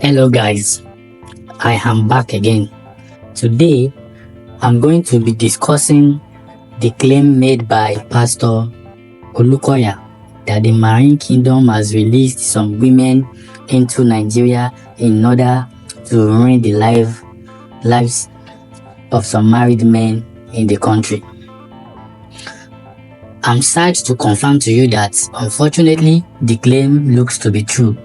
Hello guys, I am back again. Today, I'm going to be discussing the claim made by Pastor Olukoya that the Marine Kingdom has released some women into Nigeria in order to ruin the lives of some married men in the country. I'm sad to confirm to you that unfortunately the claim looks to be true,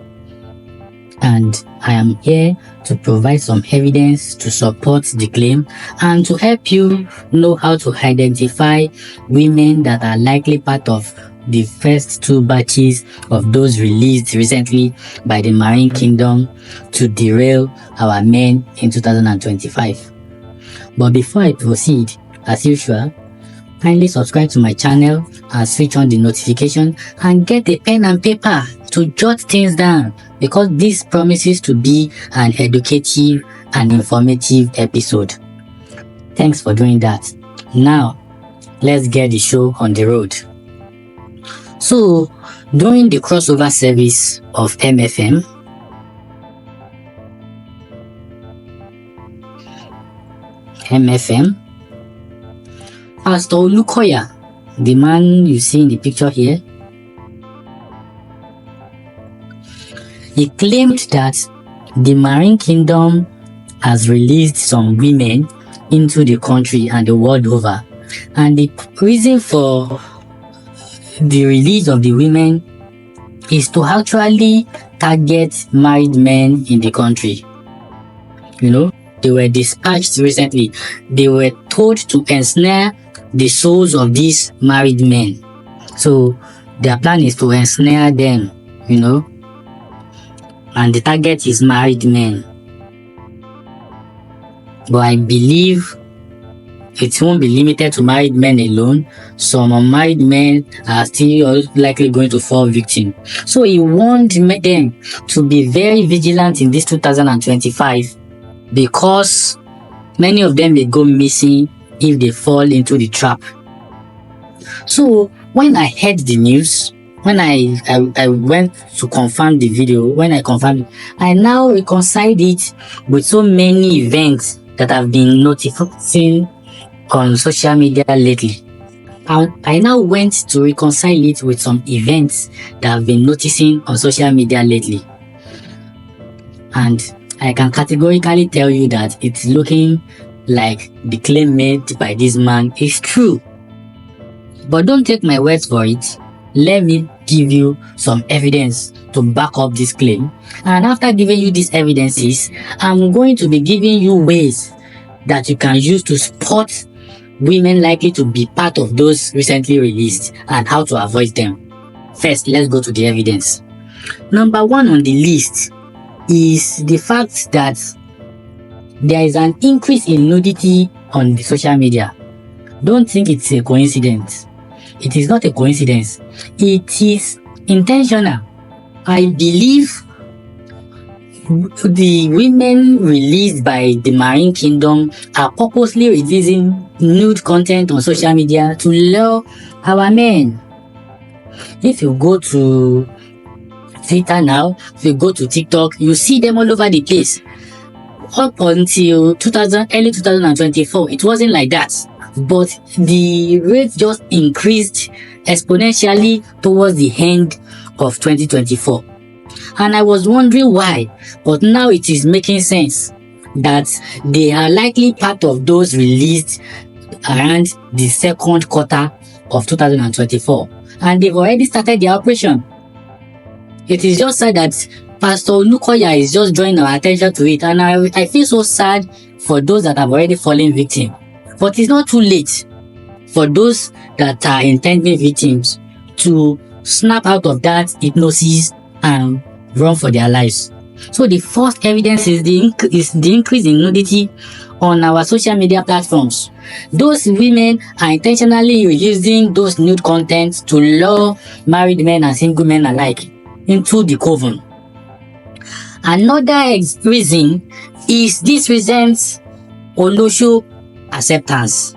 and I am here to provide some evidence to support the claim and to help you know how to identify women that are likely part of the first two batches of those released recently by the Marine Kingdom to derail our men in 2025. But before I proceed, as usual, kindly subscribe to my channel and switch on the notification and get a pen and paper to jot things down, because this promises to be an educative and informative episode. Thanks for doing that. Now, let's get the show on the road. So, during the crossover service of MFM, Pastor Olukoya, the man you see in the picture here, he claimed that the Marine Kingdom has released some women into the country and the world over, and the reason for the release of the women is to actually target married men in the country. They were dispatched recently. They were told to ensnare the souls of these married men. So their plan is to ensnare them, and the target is married men. But I believe it won't be limited to married men alone. Some unmarried men are still likely going to fall victim. So he warned them to be very vigilant in this 2025, because many of them may go missing if they fall into the trap. So when I heard the news, when I went to confirm the video, when I confirmed it, I now reconciled it with so many events that have been noticing on social media lately. I now went to reconcile it with some events that I've been noticing on social media lately. And I can categorically tell you that it's looking like the claim made by this man is true. But don't take my words for it. Let me give you some evidence to back up this claim. And after giving you these evidences, I'm going to be giving you ways that you can use to spot women likely to be part of those recently released and how to avoid them. First, let's go to the evidence. Number one on the list is the fact that there is an increase in nudity on the social media. Don't think it's a coincidence. It is not a coincidence. It is intentional. I believe the women released by the Marine Kingdom are purposely releasing nude content on social media to lure our men. If you go to Twitter now, if you go to TikTok, you see them all over the place. Up until early 2024, it wasn't like that. But the rate just increased exponentially towards the end of 2024. And I was wondering why, but now it is making sense that they are likely part of those released around the second quarter of 2024. And they've already started their operation. It is just sad that Pastor Olukoya is just drawing our attention to it, and I feel so sad for those that have already fallen victim. But it's not too late for those that are intending victims to snap out of that hypnosis and run for their lives. So the first evidence is the increase in nudity on our social media platforms. Those women are intentionally releasing those nude content to lure married men and single men alike into the coven. Another reason is this recent Olosho acceptance.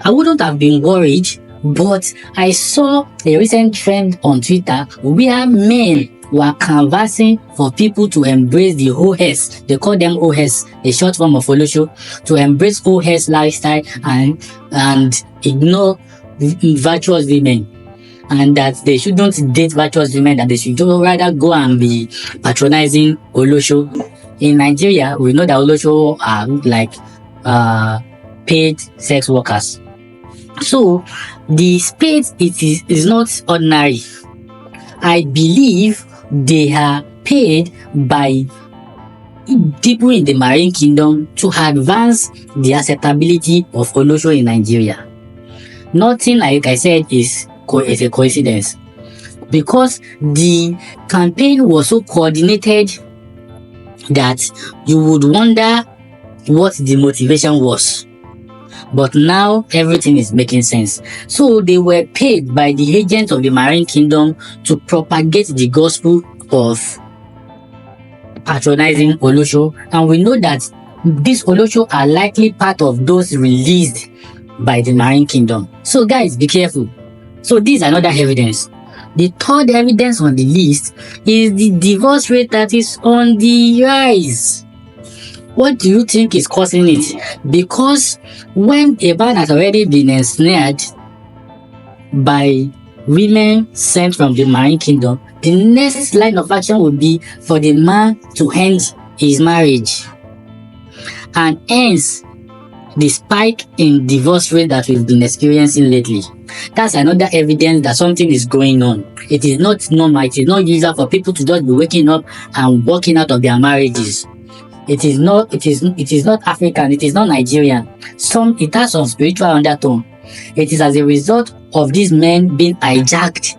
I wouldn't have been worried, but I saw a recent trend on Twitter where men were canvassing for people to embrace the OS. They call them OS, a short form of Olosho, to embrace OS lifestyle and ignore virtuous women. And that they shouldn't date virtuous women, that they should rather go and be patronizing Olosho. In Nigeria, we know that Olosho are like paid sex workers. So the space is not ordinary. I believe they are paid by people in the marine kingdom to advance the acceptability of Olosho in Nigeria. Nothing, like I said, is a coincidence, because the campaign was so coordinated that you would wonder what the motivation was. But now everything is making sense. So they were paid by the agents of the marine kingdom to propagate the gospel of patronizing Olosho, and we know that these Olosho are likely part of those released by the marine kingdom. So guys, be careful. So this is another evidence. The third evidence on the list is the divorce rate that is on the rise. What do you think is causing it? Because when a man has already been ensnared by women sent from the marine kingdom, the next line of action would be for the man to end his marriage. And hence, the spike in divorce rate that we've been experiencing lately. That's another evidence that something is going on. It is not normal. It is not usual for people to just be waking up and walking out of their marriages. It is not African. It is not Nigerian. It has some spiritual undertone. It is as a result of these men being hijacked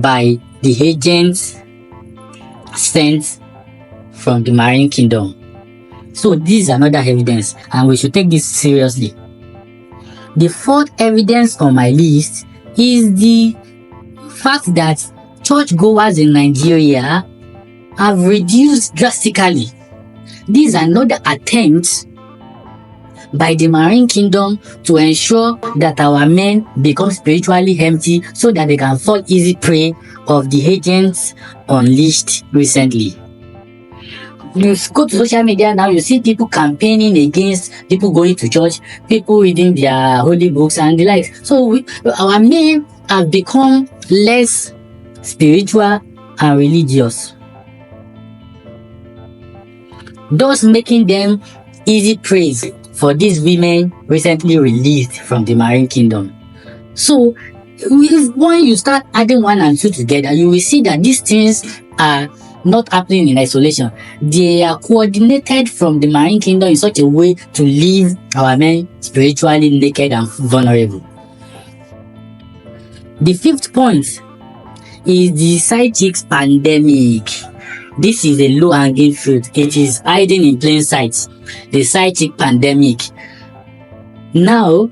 by the agents sent from the marine kingdom. So this is another evidence, and we should take this seriously. The fourth evidence on my list is the fact that churchgoers in Nigeria have reduced drastically. This is another attempt by the marine kingdom to ensure that our men become spiritually empty so that they can fall easy prey of the agents unleashed recently. You go to social media now, you see people campaigning against people going to church, people reading their holy books and the like. So our men have become less spiritual and religious, thus making them easy prey for these women recently released from the marine kingdom. So when you start adding 1 and 2 together, you will see that these things are not happening in isolation. They are coordinated from the marine kingdom in such a way to leave our men spiritually naked and vulnerable. The fifth point is the side chicks pandemic. This is a low-hanging fruit. It is hiding in plain sight. The side chick pandemic. Now,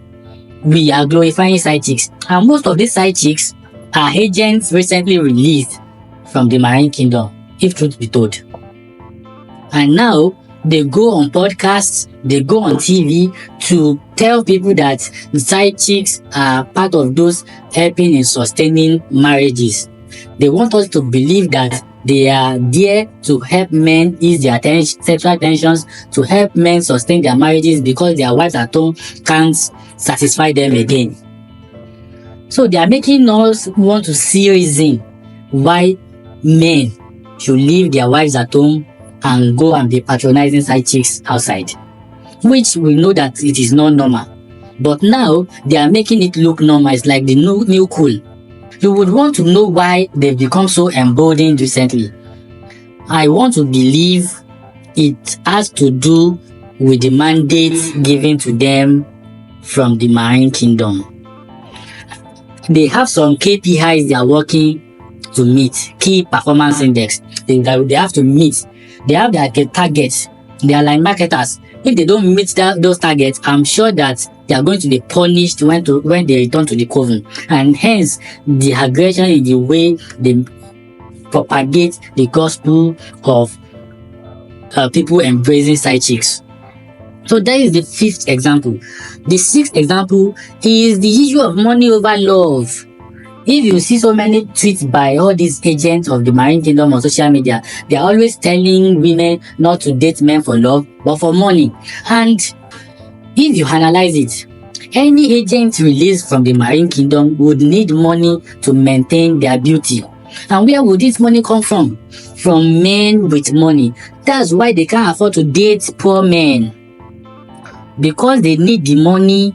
we are glorifying side chicks, and most of these side chicks are agents recently released from the marine kingdom, if truth be told. And now, they go on podcasts, they go on TV to tell people that the side chicks are part of those helping in sustaining marriages. They want us to believe that they are there to help men ease their sexual tensions, to help men sustain their marriages because their wives at home can't satisfy them again. So they are making us want to see reason why men should leave their wives at home and go and be patronizing side chicks outside, which we know that it is not normal. But now they are making it look normal. It's like the new cool. You would want to know why they've become so emboldened recently. I want to believe it has to do with the mandate given to them from the marine kingdom. They have some KPIs they are working to meet, key performance index. They have to meet. They have their targets. They are like marketers. If they don't meet those targets, I'm sure that they are going to be punished when they return to the coven. And hence, the aggression in the way they propagate the gospel of people embracing side chicks. So that is the fifth example. The sixth example is the issue of money over love. If you see so many tweets by all these agents of the marine kingdom on social media, they are always telling women not to date men for love, but for money. And if you analyze it, any agent released from the marine kingdom would need money to maintain their beauty. And where would this money come from? From men with money. That's why they can't afford to date poor men. Because they need the money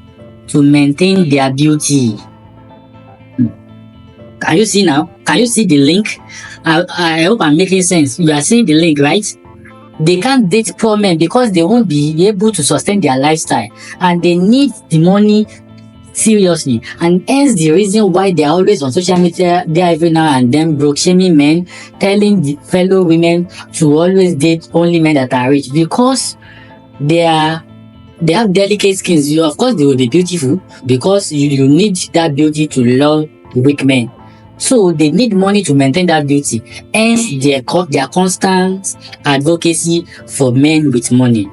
to maintain their beauty. Can you see now? Can you see the link? I hope I'm making sense. You are seeing the link, right? They can't date poor men because they won't be able to sustain their lifestyle, and they need the money seriously. And hence the reason why they are always on social media there every now and then, broke shaming men, telling the fellow women to always date only men that are rich, because they have delicate skins. Of course they will be beautiful, because you need that beauty to lure weak men. So they need money to maintain that beauty. Hence their constant advocacy for men with money.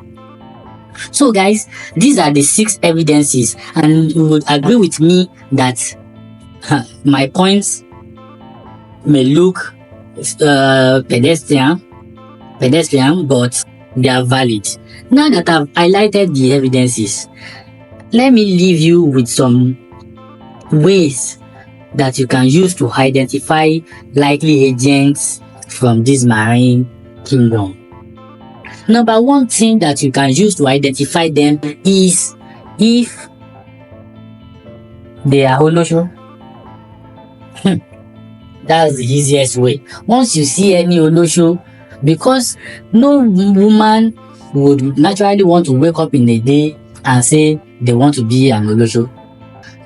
So guys, these are the 6 evidences, and you would agree with me that my points may look pedestrian, but they are valid. Now that I've highlighted the evidences, let me leave you with some ways that you can use to identify likely agents from this marine kingdom. Number one thing that you can use to identify them is if they are Olosho. That's the easiest way. Once you see any Olosho, because no woman would naturally want to wake up in a day and say they want to be an Olosho.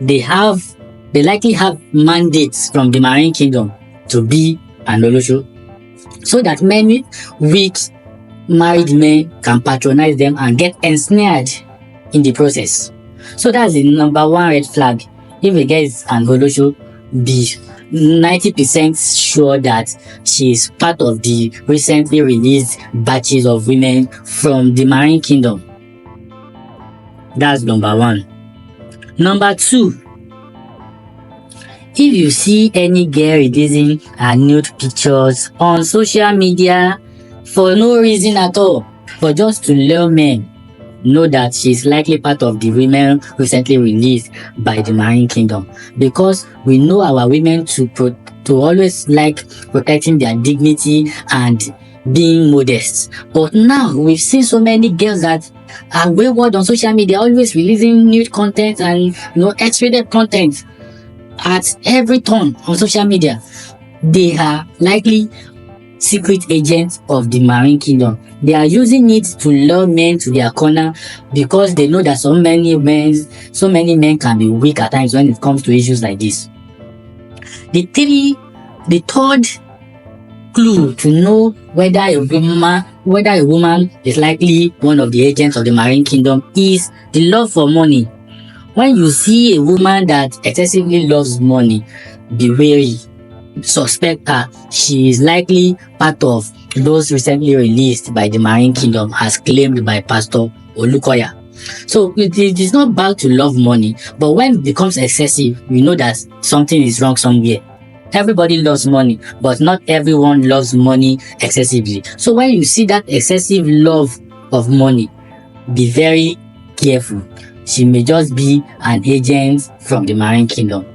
They likely have mandates from the marine kingdom to be an Olosho, so that many weak married men can patronize them and get ensnared in the process. So that's the number one red flag. If a girl is an Olosho, be 90% sure that she is part of the recently released batches of women from the marine kingdom. That's number one. Number two, if you see any girl releasing her nude pictures on social media for no reason at all, but just to lure men, know that she is likely part of the women recently released by the marine kingdom. Because we know our women to always like protecting their dignity and being modest. But now we've seen so many girls that are wayward on social media, always releasing nude content and X-rated content at every turn on social media. They are likely secret agents of the marine kingdom. They are using it to lure men to their corner, because they know that so many men can be weak at times when it comes to issues like this. The third clue to know whether a woman is likely one of the agents of the marine kingdom is the love for money. When you see a woman that excessively loves money, be wary. Suspect her. She is likely part of those recently released by the marine kingdom, as claimed by Pastor Olukoya. So it is not bad to love money, but when it becomes excessive, we know that something is wrong somewhere. Everybody loves money, but not everyone loves money excessively. So when you see that excessive love of money, be very careful. She may just be an agent from the marine kingdom.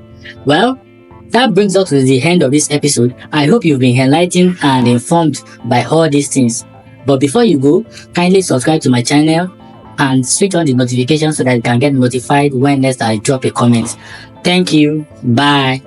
Well, that brings us to the end of this episode. I hope you've been enlightened and informed by all these things. But before you go, kindly subscribe to my channel and switch on the notifications so that you can get notified when next I drop a comment. Thank you. Bye.